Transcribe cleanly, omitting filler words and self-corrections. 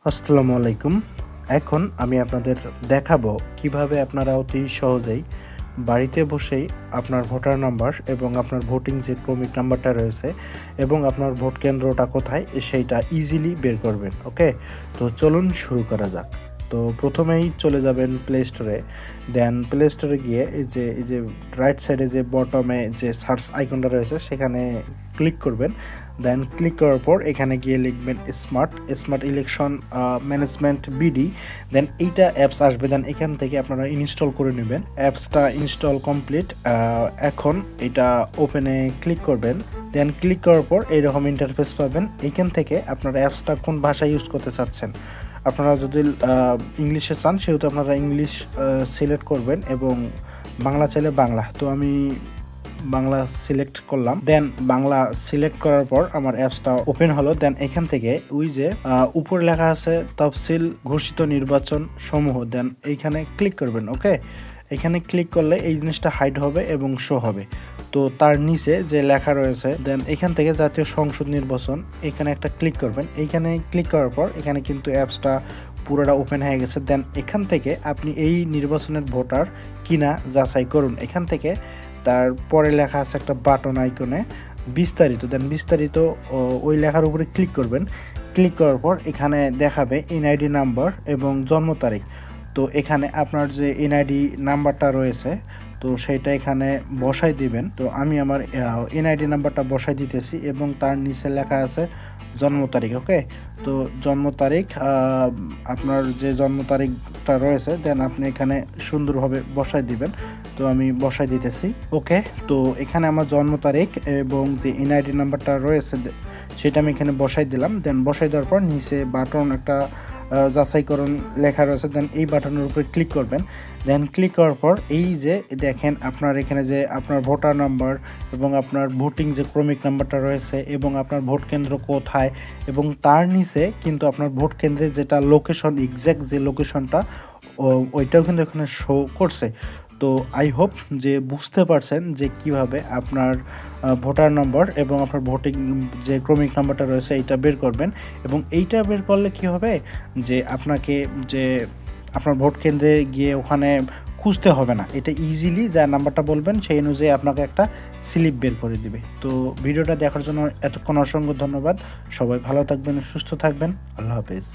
আসসালামু আলাইকুম। এখন আমি আপনাদের দেখাবো কিভাবে আপনারা অতি সহজেই বাড়িতে বসেই আপনার ভোটার নাম্বার এবং আপনার ভোটিং যে ক্রমিক নাম্বারটা রয়েছে এবং আপনার ভোট কেন্দ্রটা কোথায় সেইটা ইজিলি বের করবেন। ওকে, তো চলুন শুরু করা যাক। তো প্রথমেই চলে যাবেন প্লে স্টোরে। দেন প্লে স্টোরে গিয়ে এই যে রাইট সাইডে যে বটমে যে সার্চ আইকনটা রয়েছে সেখানে ক্লিক করবেন। দেন ক্লিক করার পর এখানে গিয়ে লিখবেন স্মার্ট ইলেকশন ম্যানেজমেন্ট বিডি। দেন এইটা অ্যাপস আসবে। দেন এখান থেকে আপনারা ইনস্টল করে নেবেন। অ্যাপসটা ইনস্টল কমপ্লিট। এখন এটা ওপেনে ক্লিক করবেন। দেন ক্লিক করার পর এইরকম ইন্টারফেস পাবেন। এইখান থেকে আপনারা অ্যাপসটা কোন ভাষায় ইউজ করতে চাচ্ছেন, আপনারা যদি ইংলিশে চান সেহেতু আপনারা ইংলিশ সিলেক্ট করবেন এবং বাংলা চাইলে বাংলা। তো আমি বাংলা সিলেক্ট করলাম। দেন বাংলা সিলেক্ট করার পর আমার অ্যাপসটা ওপেন হলো। দেন এখান থেকে ওই যে উপরে লেখা আছে তফসিল ঘোষিত নির্বাচন সমূহ, দেন এইখানে ক্লিক করবেন। ওকে, এখানে ক্লিক করলে এই জিনিসটা হাইড হবে এবং শো হবে। তো তার নিচে যে লেখা রয়েছে দেন এখান থেকে জাতীয় সংসদ নির্বাচন, এখানে একটা ক্লিক করবেন। এইখানে ক্লিক করার পর এখানে কিন্তু অ্যাপসটা পুরোটা ওপেন হয়ে গেছে। দেন এখান থেকে আপনি এই নির্বাচনের ভোটার কিনা যাচাই করুন। এখান থেকে তারপরে লেখা আছে একটা বাটন আইকনে বিস্তারিত। দেন বিস্তারিত ওই লেখার উপরে ক্লিক করবেন। ক্লিক করার পর এখানে দেখাবে এনআইডি নাম্বার এবং জন্ম তারিখ। তো এখানে আপনার যে এনআইডি নাম্বারটা রয়েছে তো সেইটা এখানে বসাই দিবেন। তো আমি আমার এনআইডি নাম্বারটা বসাই দিতেছি এবং তার নিচে লেখা আছে জন্ম তারিখ। ওকে, তো জন্ম তারিখ আপনার যে জন্ম তারিখটা রয়েছে দেন আপনি এখানে সুন্দরভাবে বসাই দিবেন। তো আমি বসাই দিতেছি। ওকে, তো এখানে আমার জন্ম তারিখ এবং যে এনআইডি নাম্বারটা রয়েছে সেটা আমি এখানে বসাই দিলাম। দেন বসাই দেওয়ার পর নিচে বাটন একটা যাচাইকরণ লেখা রয়েছে। দেন এই বাটনের উপরে ক্লিক করবেন। দেন ক্লিক করার পর এই যে দেখেন আপনার এখানে যে আপনার ভোটার নাম্বার এবং আপনার ভোটিং যে ক্রমিক নাম্বারটা রয়েছে এবং আপনার ভোট কেন্দ্র কোথায় এবং তার নিচে কিন্তু আপনার ভোট কেন্দ্রের যেটা লোকেশন, এক্স্যাক্ট যে লোকেশনটা ওইটাও কিন্তু এখানে শো করছে। তো আই হোপ যে বুঝতে পারছেন যে কিভাবে আপনার ভোটার নাম্বার এবং আপনার ভোটিং যে ক্রমিক নাম্বারটা রয়েছে এইটা বের করবেন। এবং এইটা বের করলে কি হবে যে আপনাকে যে আপনার ভোট কেন্দ্রে গিয়ে ওখানে খুঁজতে হবে না। এটা ইজিলি যা নাম্বারটা বলবেন সেই অনুযায়ী আপনাকে একটা স্লিপ বের করে দিবে। তো ভিডিওটা দেখার জন্য এতক্ষণ অসংখ্য ধন্যবাদ। সবাই ভালো থাকবেন, সুস্থ থাকবেন। আল্লাহ হাফেজ।